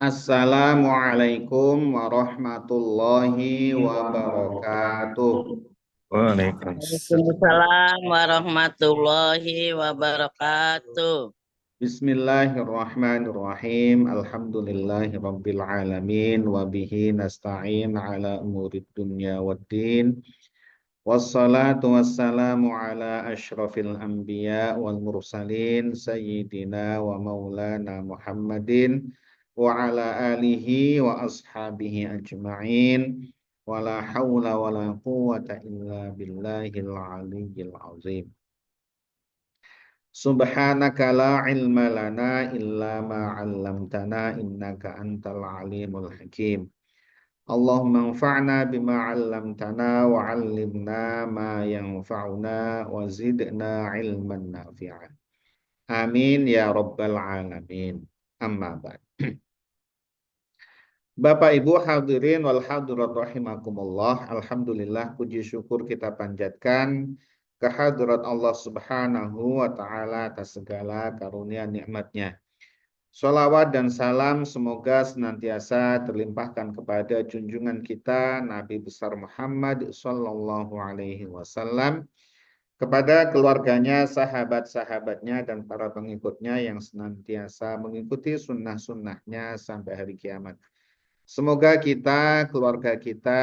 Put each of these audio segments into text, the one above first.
Assalamualaikum warahmatullahi wabarakatuh. Waalaikumsalam. Waalaikumsalam warahmatullahi wabarakatuh. Bismillahirrahmanirrahim. Alhamdulillahi rabbil alamin. Wabihi nasta'in ala umurid dunya waddin. Wassalatu wassalamu ala ashrafil anbiya wal mursalin. Sayyidina wa maulana Muhammadin. Wa ala alihi wa ashabihi ajma'in. Wala hawla wala quwwata illa billahil aliyyil azim. Subhanaka la ilma lana illa ma 'allamtana innaka antal alimul hakim. Allahumma anfa'na bima 'allamtana wa 'allimna ma yanfa'una wa zidna ilman nafi'a. Amin ya rabbal alamin. Amma ba'd. Bapak Ibu hadirin wal hadirat rahimakumullah. Alhamdulillah puji syukur kita panjatkan kehadirat Allah Subhanahu wa taala atas segala karunia nikmatnya. Sholawat dan salam semoga senantiasa terlimpahkan kepada junjungan kita Nabi besar Muhammad sallallahu alaihi wasallam, kepada keluarganya, sahabat-sahabatnya, dan para pengikutnya yang senantiasa mengikuti sunnah-sunnahnya sampai hari kiamat. Semoga kita, keluarga kita,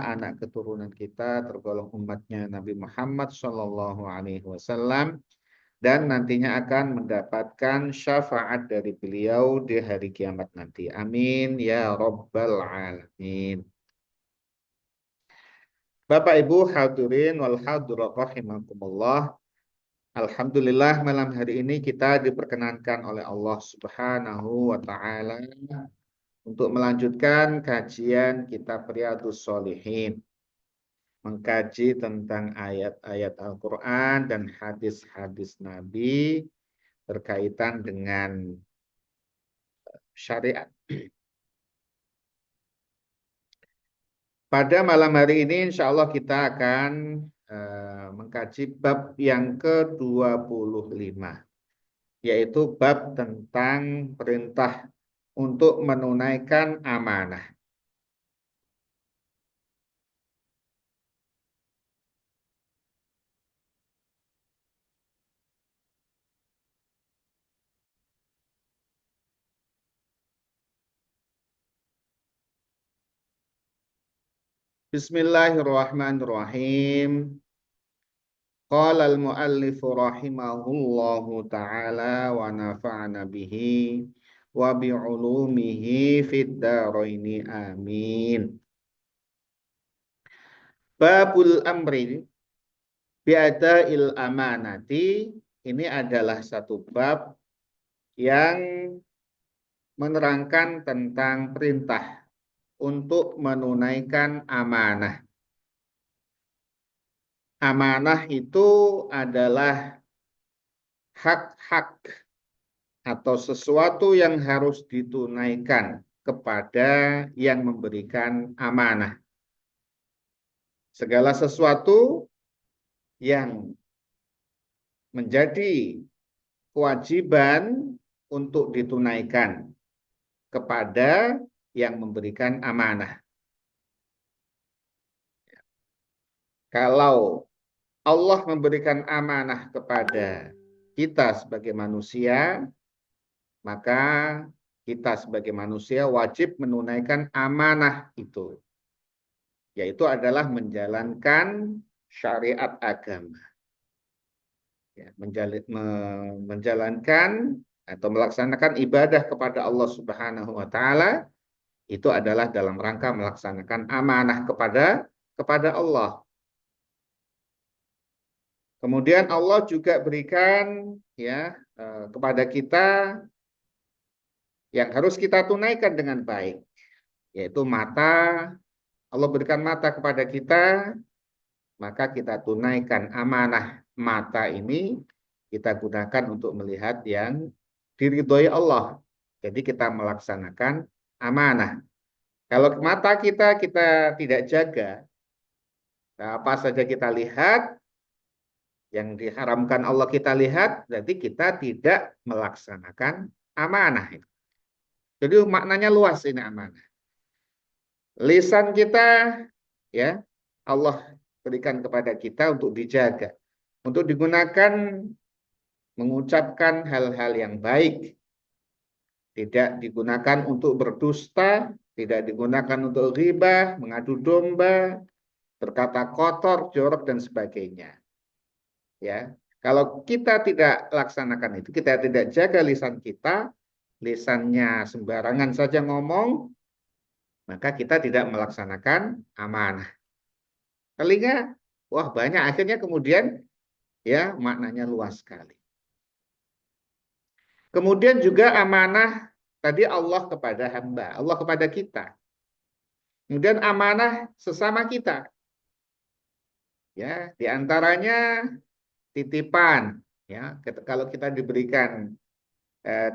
anak keturunan kita tergolong umatnya Nabi Muhammad Shallallahu Alaihi Wasallam dan nantinya akan mendapatkan syafaat dari beliau di hari kiamat nanti. Amin ya Rabbal Alamin. Bapak Ibu hadirin wal hadirat rahimakumullah. Alhamdulillah malam hari ini kita diperkenankan oleh Allah Subhanahu wa taala untuk melanjutkan kajian kitab Riyadhus Shalihin, mengkaji tentang ayat-ayat Al-Quran dan hadis-hadis Nabi berkaitan dengan syariat. Pada malam hari ini insya Allah kita akan mengkaji bab yang ke-25, yaitu bab tentang perintah untuk menunaikan amanah. Bismillahirrahmanirrahim. Qala al-muallif rahimahullahu ta'ala wa nafa'ana bihi wa bi'ulumihi fid dharaini amin. Babul amri bi'ada'il amanati, ini adalah satu bab yang menerangkan tentang perintah untuk menunaikan amanah. Amanah itu adalah hak-hak atau sesuatu yang harus ditunaikan kepada yang memberikan amanah. Segala sesuatu yang menjadi kewajiban untuk ditunaikan kepada yang memberikan amanah. Kalau Allah memberikan amanah kepada kita sebagai manusia, maka kita sebagai manusia wajib menunaikan amanah itu, yaitu adalah menjalankan syariat agama. Ya, menjalankan atau melaksanakan ibadah kepada Allah Subhanahu wa taala itu adalah dalam rangka melaksanakan amanah kepada Allah. Kemudian Allah juga berikan kepada kita yang harus kita tunaikan dengan baik, yaitu mata. Allah berikan mata kepada kita, maka kita tunaikan amanah mata ini, kita gunakan untuk melihat yang diridhoi Allah. Jadi kita melaksanakan amanah. Kalau mata kita tidak jaga, apa saja kita lihat, yang diharamkan Allah kita lihat, berarti kita tidak melaksanakan amanah. Jadi maknanya luas ini amanah. Lisan kita ya Allah berikan kepada kita untuk dijaga, untuk digunakan mengucapkan hal-hal yang baik, tidak digunakan untuk berdusta, tidak digunakan untuk ghibah, mengadu domba, berkata kotor, jorok dan sebagainya. Ya, kalau kita tidak laksanakan itu, kita tidak jaga lisan kita, lisannya sembarangan saja ngomong, maka kita tidak melaksanakan amanah. Telinga, wah banyak akhirnya kemudian ya maknanya luas sekali. Kemudian juga amanah tadi Allah kepada hamba, Allah kepada kita. Kemudian amanah sesama kita. Ya, diantaranya titipan. Ya, kalau kita diberikan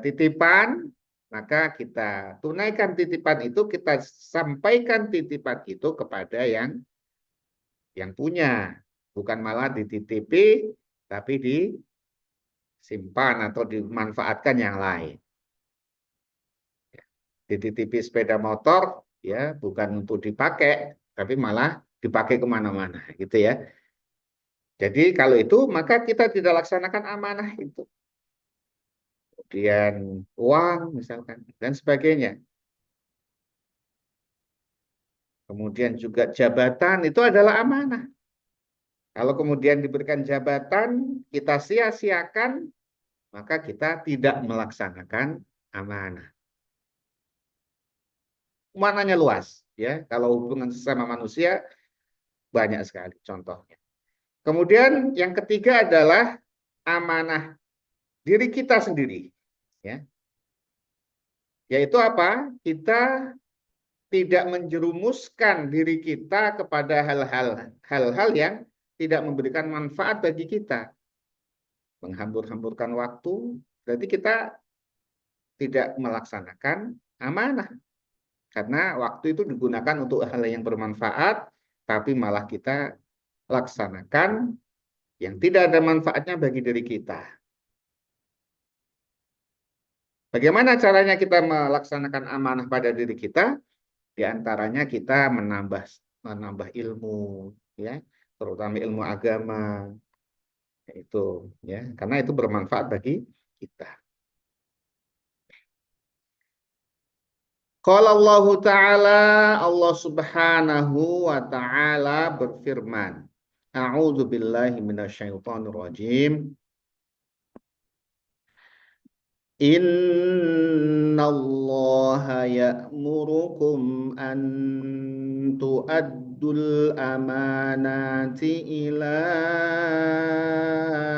titipan, maka kita tunaikan titipan itu, kita sampaikan titipan itu kepada yang punya, bukan malah dititipi, tapi disimpan atau dimanfaatkan yang lain. Dititipi sepeda motor, ya bukan untuk dipakai, tapi malah dipakai kemana-mana, gitu ya. Jadi kalau itu maka kita tidak laksanakan amanah itu. Kemudian uang misalkan dan sebagainya. Kemudian juga jabatan itu adalah amanah. Kalau kemudian diberikan jabatan kita sia-siakan, maka kita tidak melaksanakan amanah. Maknanya luas, ya. Kalau hubungan sesama manusia banyak sekali contohnya. Kemudian yang ketiga adalah amanah diri kita sendiri, ya. Yaitu apa? Kita tidak menjerumuskan diri kita kepada hal-hal yang tidak memberikan manfaat bagi kita. Menghambur-hamburkan waktu, berarti kita tidak melaksanakan amanah. Karena waktu itu digunakan untuk hal yang bermanfaat, tapi malah kita laksanakan yang tidak ada manfaatnya bagi diri kita. Bagaimana caranya kita melaksanakan amanah pada diri kita? Di antaranya kita menambah ilmu, ya, terutama ilmu agama, itu, ya, karena itu bermanfaat bagi kita. Qala Allah Ta'ala, Allah Subhanahu wa Ta'ala berfirman, A'udzu billahi minasyaitonir rajim. Innallaha ya'murukum an tu'addul amanati ila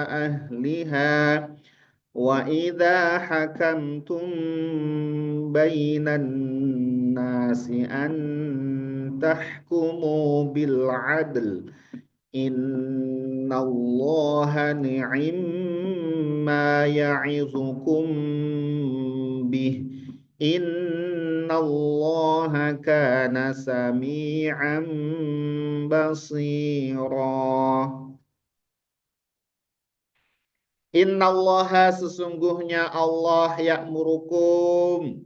ahliha wa idza hakamtum bainan nasi an tahkumu bil 'adl. Innallaha ni'imma ya'izukum bih. Innallaha kana sami'an basira. Innallaha sesungguhnya Allah ya'murukum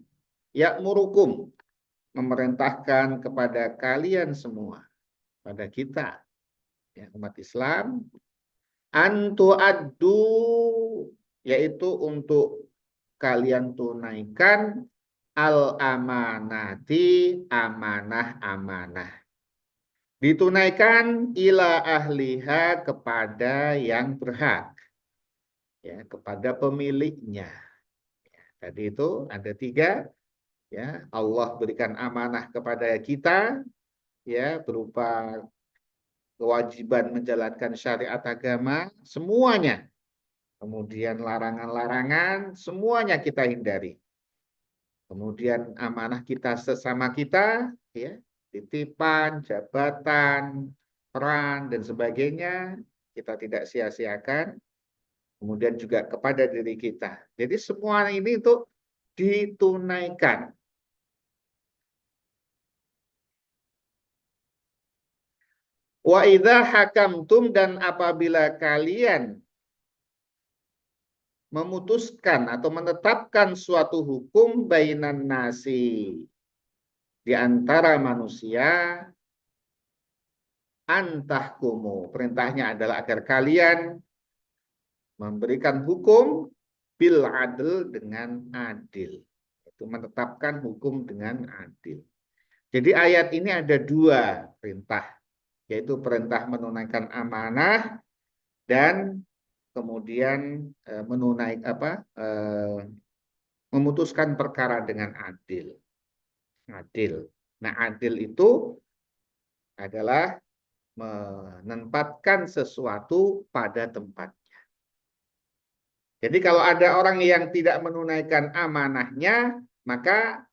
memerintahkan kepada kalian semua, pada kita, ya, umat Islam, antu addu, yaitu untuk kalian tunaikan al amanati, amanah-amanah, ditunaikan ila ahliha, kepada yang berhak, ya, kepada pemiliknya. Ya, tadi itu ada tiga, ya, Allah berikan amanah kepada kita, ya, berupa kewajiban menjalankan syariat agama, semuanya. Kemudian larangan-larangan, semuanya kita hindari. Kemudian amanah kita sesama kita, ya, titipan, jabatan, peran, dan sebagainya, kita tidak sia-siakan. Kemudian juga kepada diri kita. Jadi semua ini itu ditunaikan. Wa idza hakamtum, dan apabila kalian memutuskan atau menetapkan suatu hukum bainan nasi di antara manusia, antahkumu. Perintahnya adalah agar kalian memberikan hukum bil adil dengan adil. Itu menetapkan hukum dengan adil. Jadi ayat ini ada dua perintah, yaitu perintah menunaikan amanah dan kemudian memutuskan perkara dengan adil. Adil. Nah, adil itu adalah menempatkan sesuatu pada tempatnya. Jadi kalau ada orang yang tidak menunaikan amanahnya, maka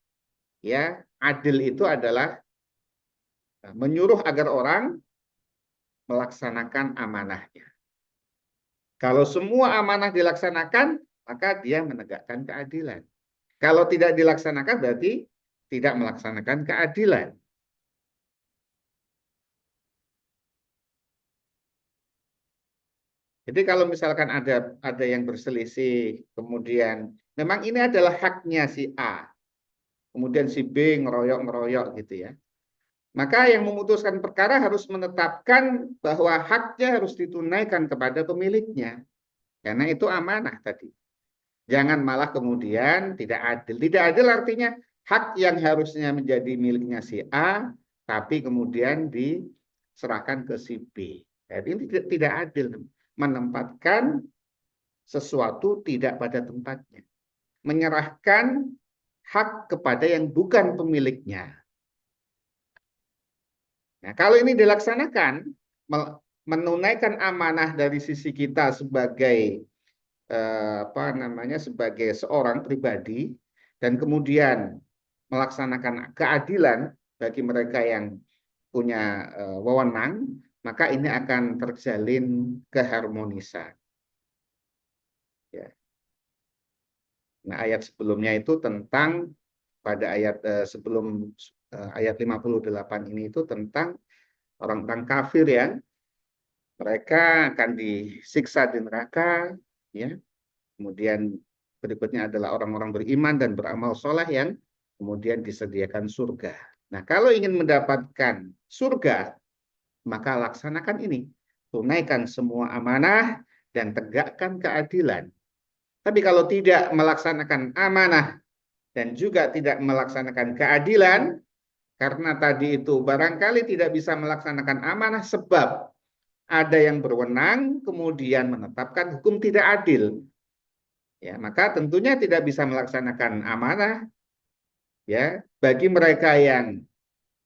ya adil itu adalah menyuruh agar orang melaksanakan amanahnya. Kalau semua amanah dilaksanakan, maka dia menegakkan keadilan. Kalau tidak dilaksanakan berarti tidak melaksanakan keadilan. Jadi kalau misalkan ada yang berselisih, kemudian memang ini adalah haknya si A, kemudian si B ngeroyok-ngeroyok gitu ya. Maka yang memutuskan perkara harus menetapkan bahwa haknya harus ditunaikan kepada pemiliknya. Karena itu amanah tadi. Jangan malah kemudian tidak adil. Tidak adil artinya hak yang harusnya menjadi miliknya si A, tapi kemudian diserahkan ke si B. Jadi ini tidak adil. Menempatkan sesuatu tidak pada tempatnya. Menyerahkan hak kepada yang bukan pemiliknya. Nah, kalau ini dilaksanakan, menunaikan amanah dari sisi kita sebagai sebagai seorang pribadi dan kemudian melaksanakan keadilan bagi mereka yang punya wewenang, maka ini akan terjalin keharmonisan. Ya. Nah, ayat sebelumnya itu tentang pada ayat sebelum ayat 58 ini itu tentang orang-orang kafir ya. Mereka akan disiksa di neraka ya. Kemudian berikutnya adalah orang-orang beriman dan beramal soleh yang kemudian disediakan surga. Nah, kalau ingin mendapatkan surga, maka laksanakan ini. Tunaikan semua amanah dan tegakkan keadilan. Tapi kalau tidak melaksanakan amanah dan juga tidak melaksanakan keadilan, karena tadi itu barangkali tidak bisa melaksanakan amanah sebab ada yang berwenang kemudian menetapkan hukum tidak adil. Ya, maka tentunya tidak bisa melaksanakan amanah ya bagi mereka yang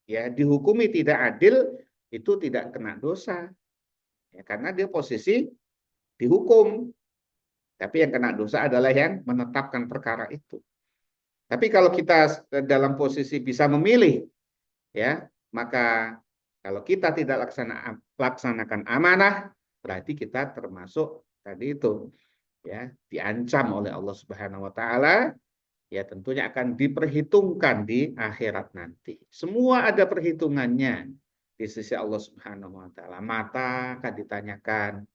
ya dihukumi tidak adil itu tidak kena dosa. Ya, karena dia posisi dihukum. Tapi yang kena dosa adalah yang menetapkan perkara itu. Tapi kalau kita dalam posisi bisa memilih ya, maka kalau kita tidak laksanakan amanah berarti kita termasuk tadi itu ya diancam oleh Allah Subhanahu wa taala, ya tentunya akan diperhitungkan di akhirat nanti. Semua ada perhitungannya di sisi Allah Subhanahu wa taala. Mata akan ditanyakan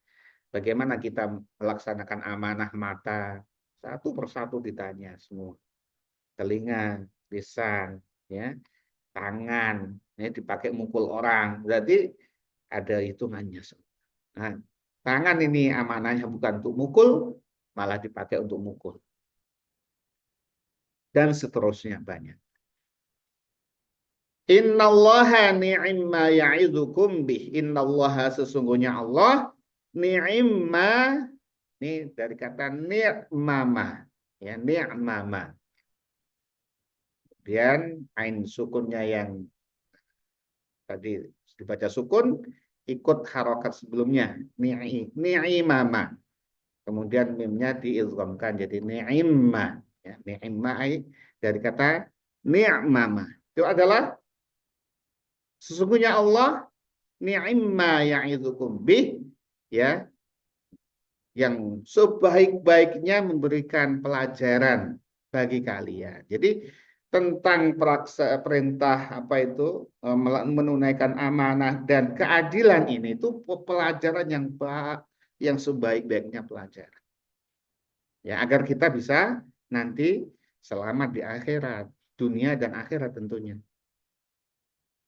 bagaimana kita melaksanakan amanah mata, satu persatu ditanya semua. Telinga, lisan, ya, tangan, ya dipakai mukul orang, berarti ada hitungannya. Nah, tangan ini amanahnya bukan untuk mukul, malah dipakai untuk mukul. Dan seterusnya banyak. Innallaha ni'imma ya'idzukum bih. Innallaha sesungguhnya Allah ni'imma, ini dari kata ni'mama, ya ni'mama. Kemudian ain sukunnya yang tadi dibaca sukun ikut harokat sebelumnya ni'imama. Kemudian mimnya diizghamkan jadi ni'imma. Ya, ni'imma dari kata ni'mama. Itu adalah sesungguhnya Allah ni'imma ya'idzukum bih, ya, yang sebaik-baiknya memberikan pelajaran bagi kalian. Jadi tentang perintah apa itu menunaikan amanah dan keadilan ini itu pelajaran yang sebaik-baiknya pelajaran. Ya, agar kita bisa nanti selamat di akhirat, dunia dan akhirat tentunya.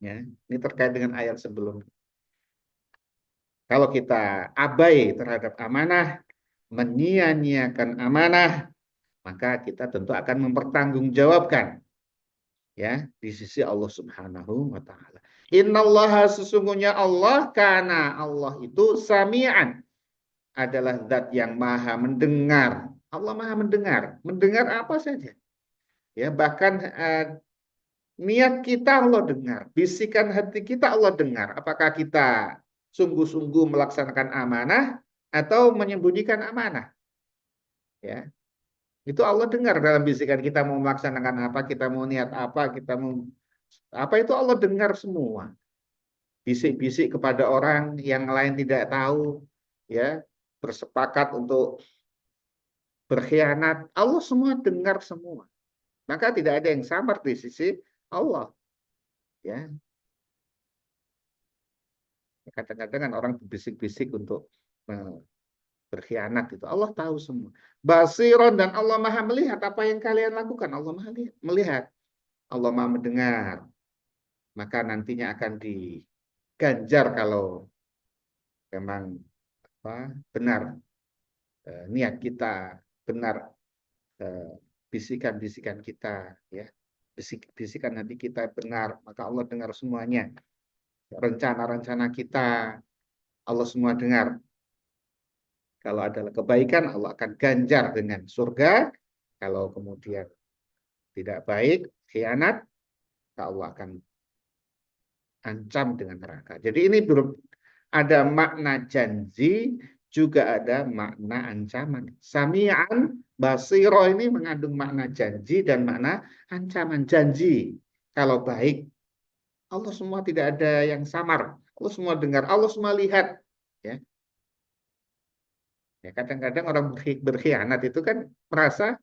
Ya, ini terkait dengan ayat sebelumnya. Kalau kita abai terhadap amanah, menyia-nyiakan amanah, maka kita tentu akan mempertanggungjawabkan ya di sisi Allah Subhanahu wa taala. Innallaha, sesungguhnya Allah, karena Allah itu sami'an, adalah zat yang maha mendengar. Allah maha mendengar. Mendengar apa saja. Ya, bahkan niat kita Allah dengar, bisikan hati kita Allah dengar. Apakah kita sungguh-sungguh melaksanakan amanah atau menyembunyikan amanah? Ya, itu Allah dengar dalam bisikan kita mau melaksanakan apa, kita mau niat apa, kita mau apa, itu Allah dengar semua. Bisik-bisik kepada orang yang lain tidak tahu, ya, bersepakat untuk berkhianat, Allah semua dengar semua. Maka tidak ada yang samar di sisi Allah. Ya, kadang-kadang kan orang bisik-bisik untuk berkhianat itu. Allah tahu semua. Basiron, dan Allah maha melihat apa yang kalian lakukan. Allah maha melihat. Allah maha mendengar. Maka nantinya akan diganjar kalau memang apa, benar niat kita, benar eh, bisikan-bisikan kita, ya, bisikan hati kita benar, maka Allah dengar semuanya. Rencana-rencana kita Allah semua dengar. Kalau adalah kebaikan, Allah akan ganjar dengan surga. Kalau kemudian tidak baik, khianat, Allah akan ancam dengan neraka. Jadi ini ada makna janji, juga ada makna ancaman. Sami'an, basiro, ini mengandung makna janji dan makna ancaman. Janji, kalau baik, Allah semua tidak ada yang samar. Allah semua dengar, Allah semua lihat. Ya, ya, kadang-kadang orang berkhianat itu kan merasa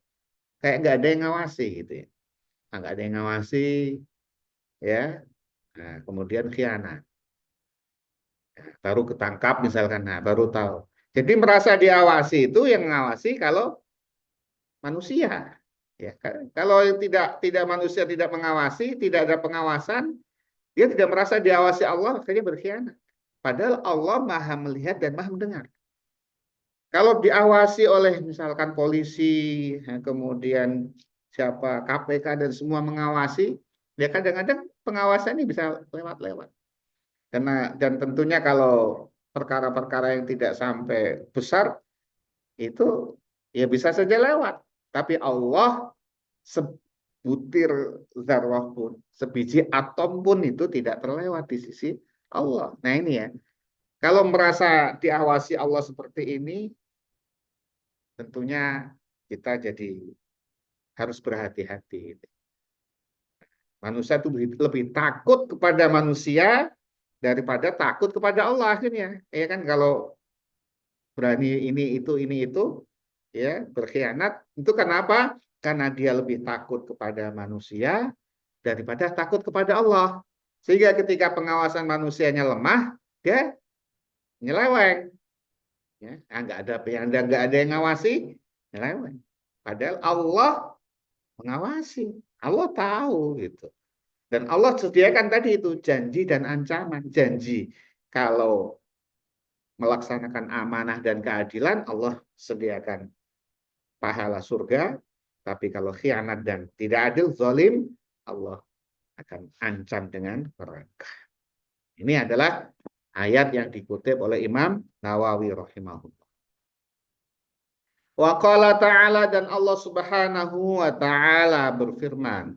kayak nggak ada yang ngawasi gitu ya. Nah, nggak ada yang ngawasi, ya. Nah, kemudian khianat, baru ketangkap misalkan, nah baru tahu. Jadi merasa diawasi, itu yang ngawasi kalau manusia, ya. Kalau tidak manusia, tidak mengawasi, tidak ada pengawasan, dia tidak merasa diawasi Allah, akhirnya berkhianat. Padahal Allah maha melihat dan maha mendengar. Kalau diawasi oleh misalkan polisi, ya, kemudian siapa KPK dan semua mengawasi, ya kadang-kadang pengawasan ini bisa lewat-lewat. Karena dan tentunya kalau perkara-perkara yang tidak sampai besar itu ya bisa saja lewat. Tapi Allah, sebutir zarwah pun, sebiji atom pun itu tidak terlewat di sisi Allah. Nah ini ya, kalau merasa diawasi Allah seperti ini, tentunya kita jadi harus berhati-hati. Manusia itu lebih takut kepada manusia daripada takut kepada Allah akhirnya. Ya kan, kalau berani ini itu, ya, berkhianat, itu kenapa? Karena dia lebih takut kepada manusia daripada takut kepada Allah. Sehingga ketika pengawasan manusianya lemah, dia nyeleweng. Ya, nggak ada yang ngawasi, nyeleweng. Padahal Allah mengawasi, Allah tahu gitu. Dan Allah sediakan tadi itu janji dan ancaman. Janji kalau melaksanakan amanah dan keadilan, Allah sediakan pahala surga. Tapi kalau khianat dan tidak adil, zalim, Allah akan ancam dengan neraka. Ini adalah ayat yang dikutip oleh Imam Nawawi rahimahullah. Wa qala ta'ala, dan Allah Subhanahu wa taala berfirman,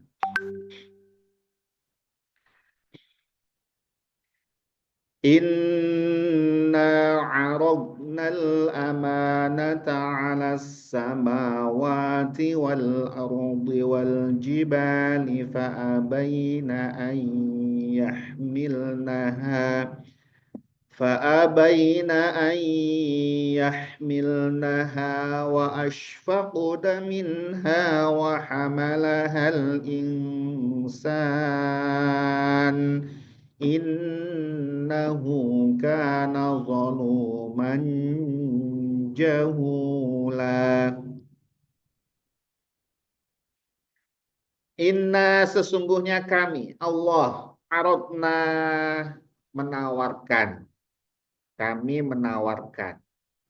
Inna aradna al-amanata ala as-samawati wal-ardi wal-jibali fa'abayna an yahmilnaha فأبين أن يحملنها وأشفقن منها وحملها الإنسان إنه كان ظلوما جهولا. Inna sesungguhnya kami, Allah, aradna menawarkan. Kami menawarkan.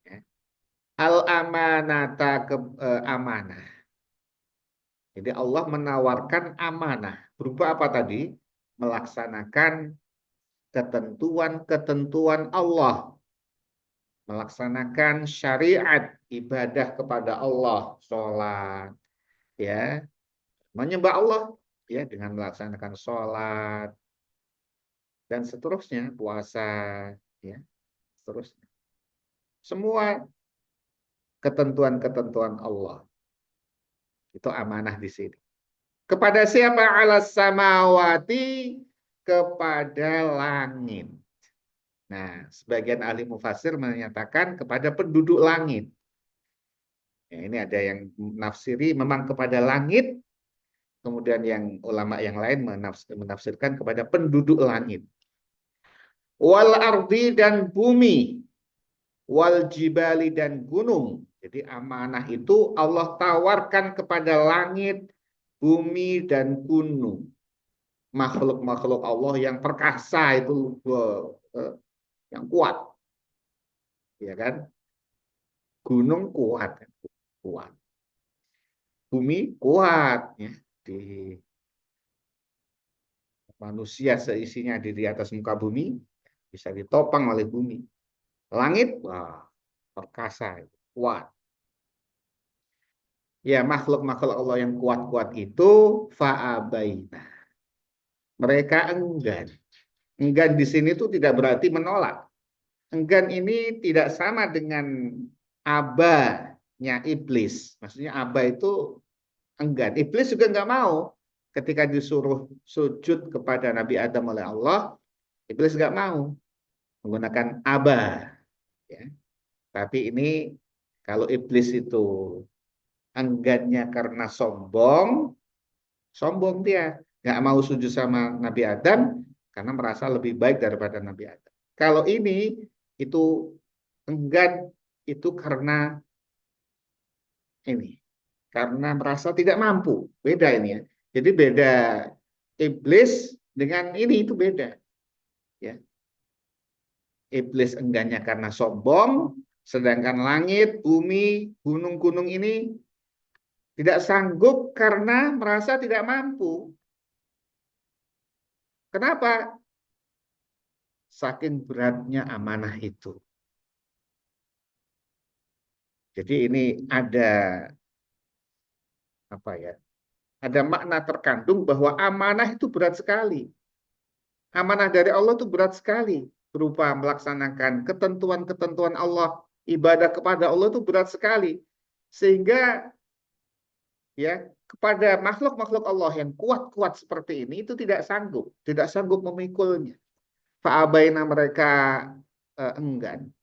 Ya. Al-amanata amanah. Jadi Allah menawarkan amanah. Berupa apa tadi? Melaksanakan ketentuan-ketentuan Allah. Melaksanakan syariat ibadah kepada Allah. Sholat. Ya. Menyembah Allah. Ya, dengan melaksanakan sholat. Dan seterusnya. Puasa. Ya. Seterusnya. Semua ketentuan-ketentuan Allah. Itu amanah di sini. Kepada siapa? Alas samawati, kepada langit. Nah, sebagian ahli mufasir menyatakan kepada penduduk langit. Ya, ini ada yang menafsiri memang kepada langit, kemudian yang ulama yang lain menafsirkan kepada penduduk langit. Wal ardi, dan bumi. Wal jibali, dan gunung. Jadi amanah itu Allah tawarkan kepada langit, bumi, dan gunung. Makhluk-makhluk Allah yang perkasa itu yang kuat. Ya kan? Gunung kuat. Kuat. Bumi kuat. Ya. Di manusia seisinya di atas muka bumi bisa ditopang oleh bumi. Langit, wah, perkasa, kuat. Ya, makhluk-makhluk Allah yang kuat-kuat itu fa'abaina. Mereka enggan. Enggan di sini itu tidak berarti menolak. Enggan ini tidak sama dengan abanya iblis. Maksudnya aba itu enggan. Iblis juga enggak mau. Ketika disuruh sujud kepada Nabi Adam oleh Allah, iblis enggak mau. Menggunakan aba. Ya. Tapi ini kalau iblis itu enggannya karena sombong, sombong dia. Nggak mau sujud sama Nabi Adam karena merasa lebih baik daripada Nabi Adam. Kalau ini itu enggan itu karena ini, karena merasa tidak mampu. Beda ini ya. Jadi beda iblis dengan ini itu beda. Ya. Iblis enggannya karena sombong, sedangkan langit, bumi, gunung-gunung ini tidak sanggup karena merasa tidak mampu. Kenapa? Saking beratnya amanah itu. Jadi ini ada apa ya? Ada makna terkandung bahwa amanah itu berat sekali. Amanah dari Allah itu berat sekali, berupa melaksanakan ketentuan-ketentuan Allah, ibadah kepada Allah itu berat sekali. Sehingga ya, kepada makhluk-makhluk Allah yang kuat-kuat seperti ini itu tidak sanggup memikulnya. Fa'abaina, mereka enggan.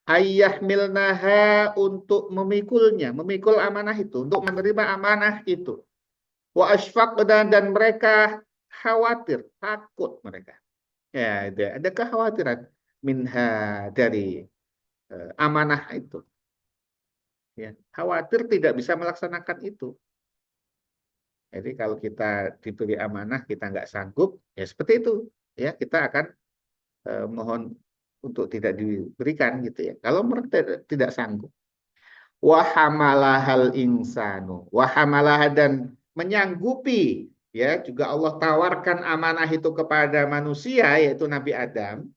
Ayah milnaha, untuk memikulnya, memikul amanah itu, untuk menerima amanah itu. Wa asfaq, dan mereka khawatir, takut mereka. Ya, ada kekhawatiran minha, dari amanah itu. Ya, khawatir tidak bisa melaksanakan itu. Jadi kalau kita diberi amanah kita nggak sanggup, ya seperti itu. Ya, kita akan mohon untuk tidak diberikan gitu ya. Kalau mereka tidak sanggup. Wahamalahal insanu, wahamalah, dan menyanggupi, ya, juga Allah tawarkan amanah itu kepada manusia, yaitu Nabi Adam,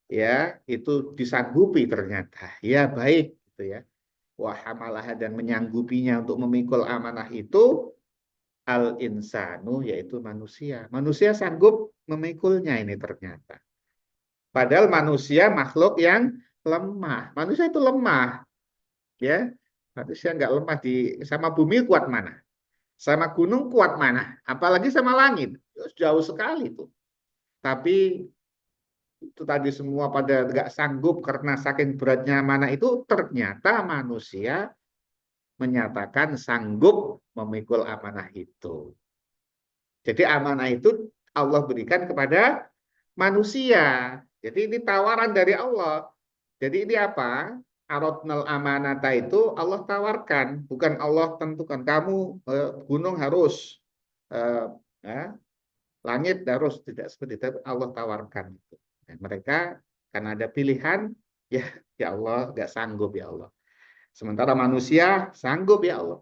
ya, itu disanggupi ternyata. Ya, baik gitu ya. Wahamalah, dan menyanggupinya untuk memikul amanah itu al insanu, yaitu manusia. Manusia sanggup memikulnya ini ternyata. Padahal manusia makhluk yang lemah. Manusia itu lemah. Ya, manusia nggak lemah sama bumi kuat mana, sama gunung kuat mana, apalagi sama langit, jauh sekali tuh. Tapi itu tadi semua pada nggak sanggup karena saking beratnya mana itu, ternyata manusia menyatakan sanggup memikul amanah itu. Jadi amanah itu Allah berikan kepada manusia. Jadi ini tawaran dari Allah. Jadi ini apa? aradnal amanata itu Allah tawarkan, bukan Allah tentukan. Kamu gunung harus, ya, langit harus, tidak seperti itu. Tapi Allah tawarkan itu. Nah, mereka karena ada pilihan, ya ya Allah nggak sanggup ya Allah. Sementara manusia sanggup ya Allah.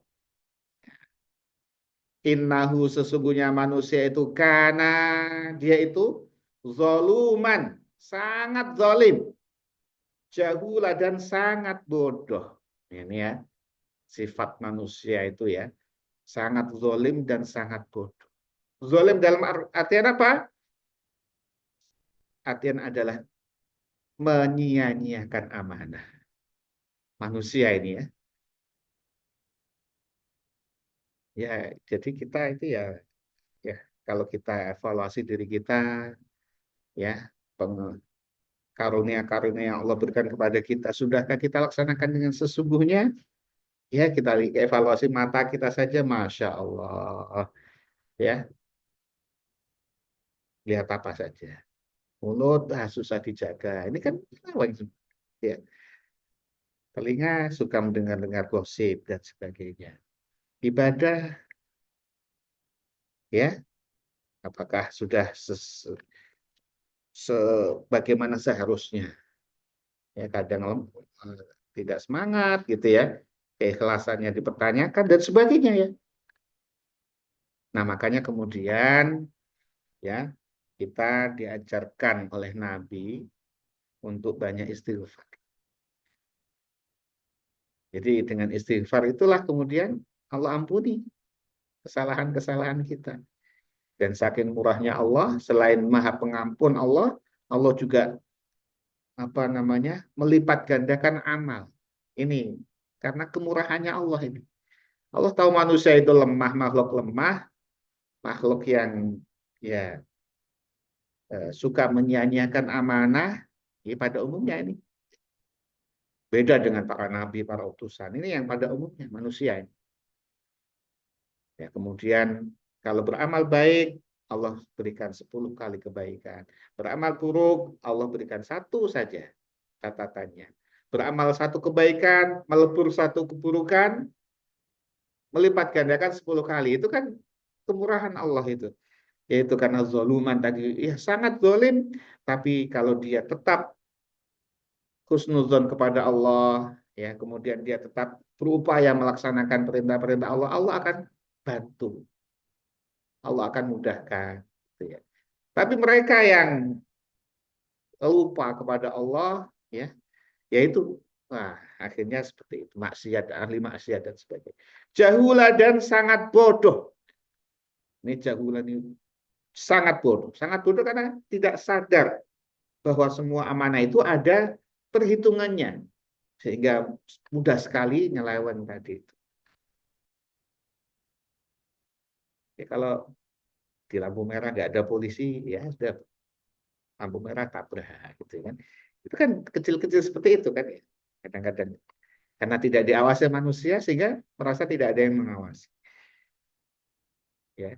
Innahu sesungguhnya manusia itu karena dia itu zoluman, sangat zalim, jahula dan sangat bodoh. Ini ya, sifat manusia itu ya, sangat zalim dan sangat bodoh. Zalim dalam artian apa? Artian adalah menyia-nyiakan amanah. Manusia ini ya. Ya, jadi kita itu ya, ya kalau kita evaluasi diri kita, ya, karunia-karunia yang Allah berikan kepada kita, sudahkah kita laksanakan dengan sesungguhnya? Ya, kita evaluasi mata kita saja, Masya Allah. Ya, lihat apa saja. Mulut susah dijaga. Ini kan lawan, ya. Telinga suka mendengar-dengar gosip dan sebagainya. Ibadah, ya, apakah sudah sebagaimana seharusnya? Ya, kadang tidak semangat gitu ya, keikhlasannya dipertanyakan dan sebagainya ya. Nah, makanya kemudian ya kita diajarkan oleh Nabi untuk banyak istighfar. Jadi dengan istighfar itulah kemudian Allah ampuni kesalahan-kesalahan kita. Dan saking murahnya Allah, selain Maha Pengampun Allah, Allah juga apa namanya, melipat gandakan amal. Ini karena kemurahannya Allah ini. Allah tahu manusia itu lemah, makhluk yang ya suka menyia-nyiakan amanah, ya pada umumnya ini. Beda dengan para nabi, para utusan. Ini yang pada umumnya manusia ini. Ya, kemudian kalau beramal baik, Allah berikan 10 kali kebaikan. Beramal buruk, Allah berikan satu saja catatannya. Beramal satu kebaikan, melebur satu keburukan, melipat gandakan 10 kali. Itu kan kemurahan Allah itu. Yaitu karena zoluman tadi, ya sangat zolim, tapi kalau dia tetap husnuzon kepada Allah, ya kemudian dia tetap berupaya melaksanakan perintah-perintah Allah, Allah akan bantu, Allah akan mudahkan. Gitu ya. Tapi mereka yang lupa kepada Allah, ya, yaitu, nah, akhirnya seperti itu, maksiat, ahli maksiat dan sebagainya. Jahula dan sangat bodoh. Ini jahula ini sangat bodoh karena tidak sadar bahwa semua amanah itu ada perhitungannya, sehingga mudah sekali nyeleweng tadi itu. Ya, kalau di lampu merah nggak ada polisi, ya sudah, lampu merah tabrak gitu kan. Itu kan kecil-kecil seperti itu kan ya. Kadang-kadang karena tidak diawasi manusia sehingga merasa tidak ada yang mengawasi. Ya.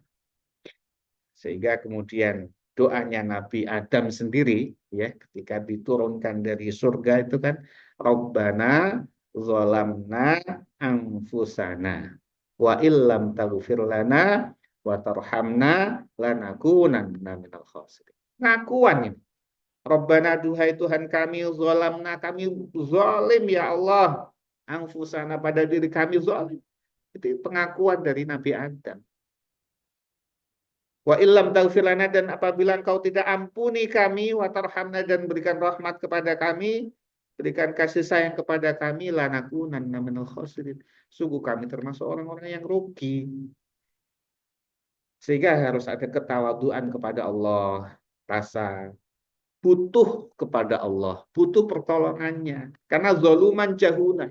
Sehingga kemudian doanya Nabi Adam sendiri ya ketika diturunkan dari surga itu kan, Rabbana zalamna anfusana wa illam taghfir lana wa tarhamna lanakunanna minal khasirin. Ngakuan ini. Rabbana, duhai Tuhan kami, zalamna, kami zalim ya Allah, anfusana, pada diri kami zalim. Itu pengakuan dari Nabi Adam. Wa illam taghfir lana, dan apabila Engkau tidak ampuni kami, wa tarhamna, dan berikan rahmat kepada kami, berikan kasih sayang kepada kami, lanakunanna minal khasirin. Sungguh kami termasuk orang-orang yang rugi. Sehingga harus ada ketawaduan kepada Allah, rasa butuh kepada Allah, butuh pertolongannya. Karena zoluman jahulan.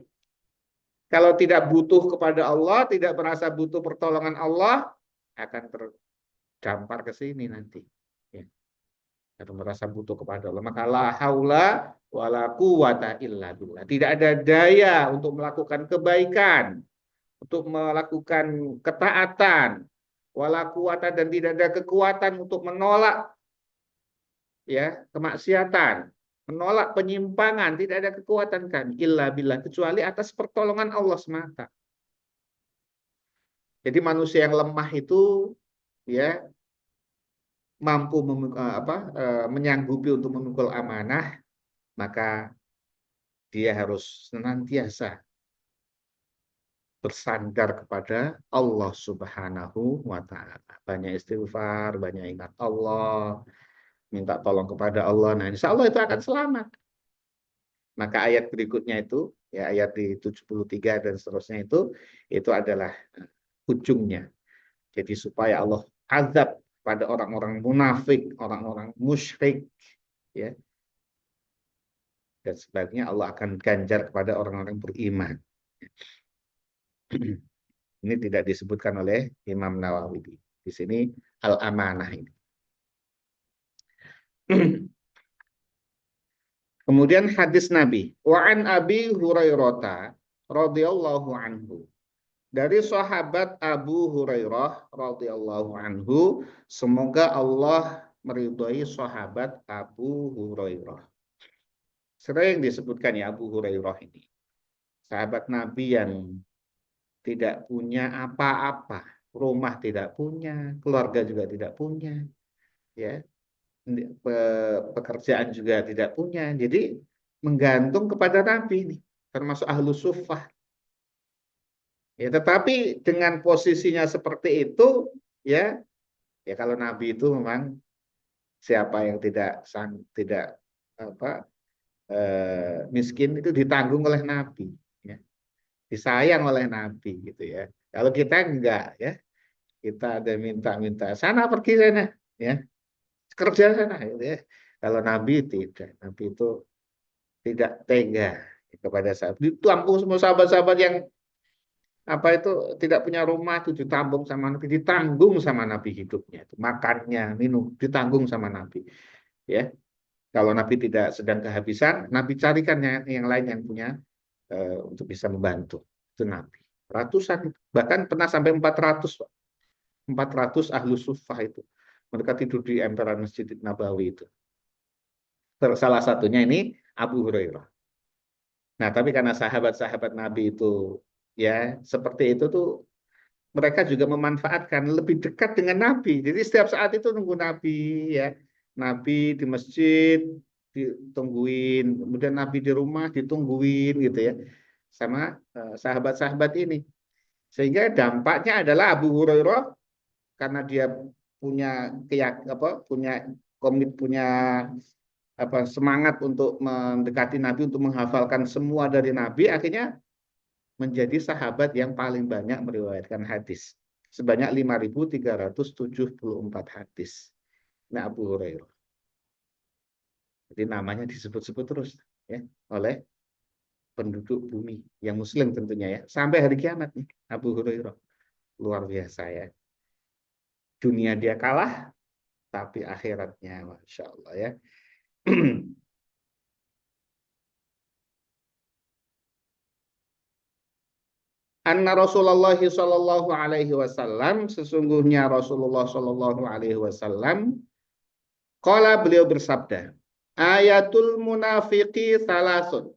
Kalau tidak butuh kepada Allah, tidak merasa butuh pertolongan Allah, akan terdampar ke sini nanti. Ya. Atau merasa butuh kepada Allah. Maka la haula wala quwata illa billah. Tidak ada daya untuk melakukan kebaikan, untuk melakukan ketaatan, wala quwata, dan tidak ada kekuatan untuk menolak ya kemaksiatan, menolak penyimpangan, tidak ada kekuatan kan, illa billah, kecuali atas pertolongan Allah semata. Jadi manusia yang lemah itu ya mampu menyanggupi untuk memikul amanah, maka dia harus senantiasa bersandar kepada Allah Subhanahu wa taala. Banyak istighfar, banyak ingat Allah, minta tolong kepada Allah. Nah, insya Allah itu akan selamat. Maka ayat berikutnya itu, ya ayat di 73 dan seterusnya itu adalah ujungnya. Jadi supaya Allah azab pada orang-orang munafik, orang-orang musyrik, ya, dan sebaliknya Allah akan ganjar kepada orang-orang beriman. Ini tidak disebutkan oleh Imam Nawawi. Di sini al-amanah ini. Kemudian hadis Nabi, wa an Abi Hurairah radhiyallahu anhu. Dari sahabat Abu Hurairah radhiyallahu anhu, semoga Allah meridhai sahabat Abu Hurairah. Sering disebutkan ya Abu Hurairah ini. Sahabat Nabi yang tidak punya apa-apa, rumah tidak punya, keluarga juga tidak punya, ya, pekerjaan juga tidak punya. Jadi menggantung kepada Nabi ini, termasuk ahlu suffah. Ya, tetapi dengan posisinya seperti itu, ya, ya kalau Nabi itu memang siapa yang tidak apa miskin itu ditanggung oleh Nabi, ya, disayang oleh Nabi gitu ya. Kalau kita enggak, ya, kita ada minta-minta sana pergi sana, ya, kerja sana, gitu ya. Kalau Nabi tidak, Nabi itu tidak tega kepada sahabat. Ditampung semua sahabat-sahabat yang itu tidak punya rumah itu ditanggung sama Nabi, ditanggung sama Nabi hidupnya, itu makannya, minum ditanggung sama Nabi. Ya, kalau Nabi tidak sedang kehabisan, Nabi carikan yang lain yang punya untuk bisa membantu. Itu Nabi. Ratusan, bahkan pernah sampai 400, Pak. 400 ahlu suffah itu. Mereka tidur di emperan Masjid Nabawi itu. Salah satunya ini Abu Hurairah. Nah, tapi karena sahabat-sahabat Nabi itu ya seperti itu tuh, mereka juga memanfaatkan lebih dekat dengan Nabi. Jadi setiap saat itu nunggu Nabi, ya. Nabi di masjid ditungguin, kemudian Nabi di rumah ditungguin gitu ya. Sama sahabat-sahabat ini. Sehingga dampaknya adalah Abu Hurairah karena dia punya punya semangat untuk mendekati Nabi, untuk menghafalkan semua dari Nabi, akhirnya menjadi sahabat yang paling banyak meriwayatkan hadis. Sebanyak 5.374 hadis. Nah, Abu Hurairah. Jadi namanya disebut-sebut terus ya oleh penduduk bumi yang muslim tentunya ya. Sampai hari kiamat nih Abu Hurairah. Luar biasa ya. Dunia dia kalah, tapi akhiratnya Masya Allah ya. Anna Rasulullah sallallahu alaihi wasallam, sesungguhnya Rasulullah sallallahu alaihi wasallam, qala, beliau bersabda, ayatul munafiqi salasun.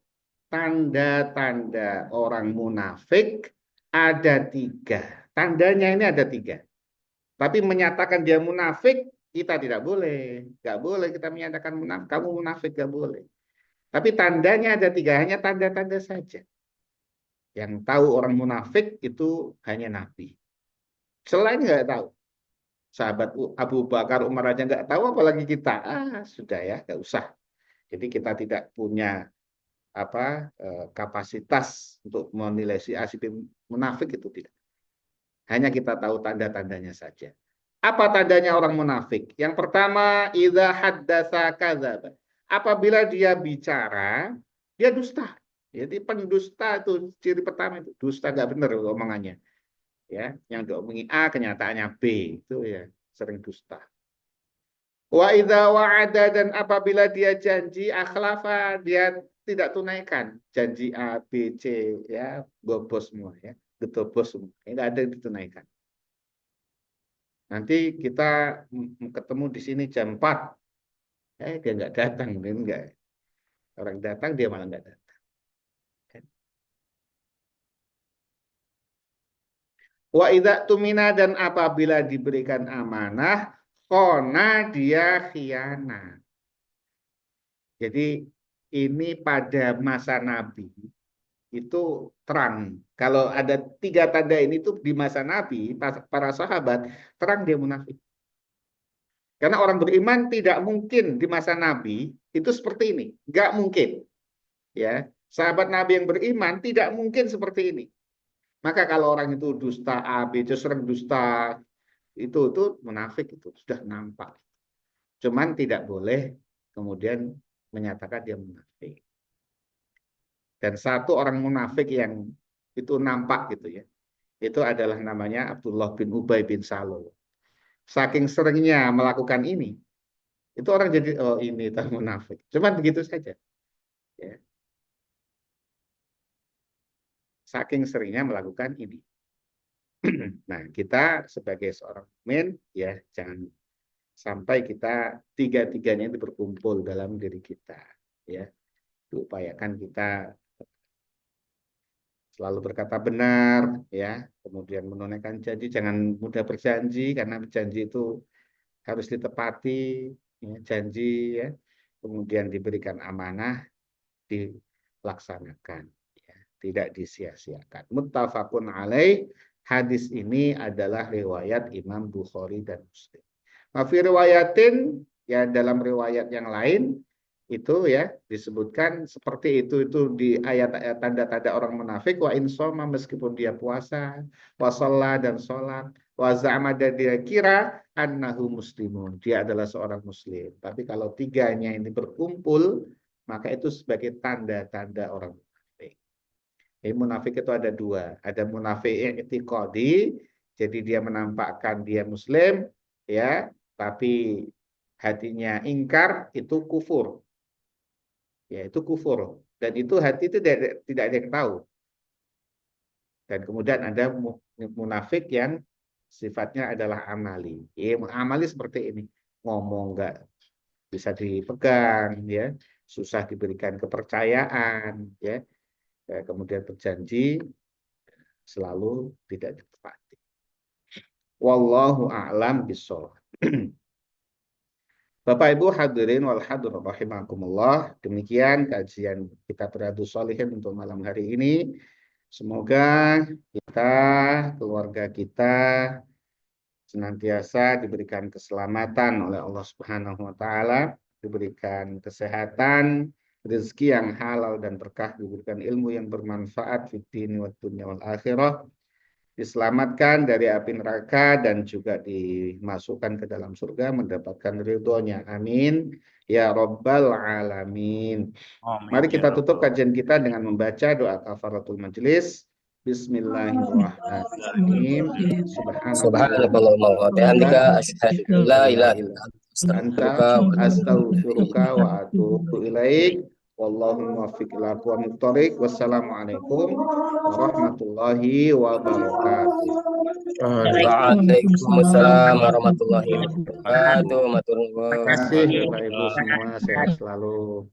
Tanda-tanda orang munafik ada 3. Tandanya ini ada 3. Tapi menyatakan dia munafik, kita tidak boleh. Nggak boleh kita menyatakan munafik, kamu munafik, nggak boleh. Tapi tandanya ada 3, hanya tanda-tanda saja. Yang tahu orang munafik itu hanya Nabi. Selain nggak tahu. Sahabat Abu Bakar, Umar aja nggak tahu, apalagi kita. Sudah ya, nggak usah. Jadi kita tidak punya kapasitas untuk menilai si A si B munafik, itu tidak. Hanya kita tahu tanda-tandanya saja. Apa tandanya orang munafik? Yang pertama, idza haddatsa kadzaba. Apabila dia bicara, dia dusta. Jadi pendusta itu ciri pertama, itu dusta, nggak benar omongannya. Ya, yang diomongi A kenyataannya B, itu ya sering dusta. Wa idza wa'ada, dan apabila dia janji, akhlafa, dia tidak tunaikan janji A, B, C, ya, bobos semua ya, getobos semua. Enggak ada yang ditunaikan. Nanti kita ketemu di sini jam 4. Dia enggak datang, enggak. Orang datang dia malah nggak datang. Wa idza tumina dan apabila diberikan amanah, khona dia khianat. Jadi ini pada masa Nabi itu terang. Kalau ada 3 tanda ini tuh di masa Nabi, para sahabat terang dia munafik. Karena orang beriman tidak mungkin di masa Nabi itu seperti ini, nggak mungkin. Ya, sahabat Nabi yang beriman tidak mungkin seperti ini. Maka kalau orang itu dusta A, B, C, sering dusta itu munafik itu sudah nampak. Cuman tidak boleh kemudian menyatakan dia munafik. Dan satu orang munafik yang itu nampak gitu ya, itu adalah namanya Abdullah bin Ubay bin Salul. Saking seringnya melakukan ini, itu orang jadi oh ini tahu munafik. Cuman begitu saja. Ya. Saking seringnya melakukan ini. Nah, kita sebagai seorang mukmin ya jangan sampai kita tiga-tiganya itu berkumpul dalam diri kita. Ya, diupayakan kita selalu berkata benar, ya, kemudian menunaikan janji, jangan mudah berjanji karena janji itu harus ditepati, ya, janji, ya, kemudian diberikan amanah, dilaksanakan, ya, tidak disia-siakan. Muttafaqun alaih, hadis ini adalah riwayat Imam Bukhari dan Muslim. Mafi riwayatin, ya dalam riwayat yang lain itu ya disebutkan seperti itu di ayat-ayat tanda-tanda orang munafik wa insoma meskipun dia puasa wasalla dan sholat wa za'ama dan dia kira annahu muslimun dia adalah seorang muslim tapi kalau tiganya ini berkumpul maka itu sebagai tanda-tanda orang munafik. Munafik itu ada 2, ada munafik i'tiqadi jadi dia menampakkan dia muslim ya tapi hatinya ingkar itu kufur. Ya, itu kufur. Dan itu hati itu tidak ada yang tahu. Dan kemudian ada munafik yang sifatnya adalah amali. Ya, amali seperti ini. Ngomong nggak bisa dipegang, ya, susah diberikan kepercayaan, ya. Kemudian berjanji selalu tidak ditepati. Wallahu a'lam bishawab. Bapak Ibu hadirin wal hadirat rahimakumullah. Demikian kajian kita Riyadhus Shalihin untuk malam hari ini. Semoga kita, keluarga kita senantiasa diberikan keselamatan oleh Allah Subhanahu wa taala, diberikan kesehatan, rezeki yang halal dan berkah, diberikan ilmu yang bermanfaat fid dini wad dunya wal akhirah. Diselamatkan dari api neraka dan juga dimasukkan ke dalam surga mendapatkan ridhonya. Amin. Ya Rabbal Alamin. Mari kita tutup kajian kita dengan membaca doa kafaratul majelis. Bismillahirrahmanirrahim. Subhanallahumma wa bihamdika asyhadu an la ilaha illa anta astaghfiruka wa atubu ilaik. Wallahu muwaffiq ila aqwamit thoriq. Wassalamualaikum warahmatullahi wabarakatuh. Waalaikumsalam warahmatullahi wabarakatuh. Terima kasih Bapak Ibu semua, sehat selalu.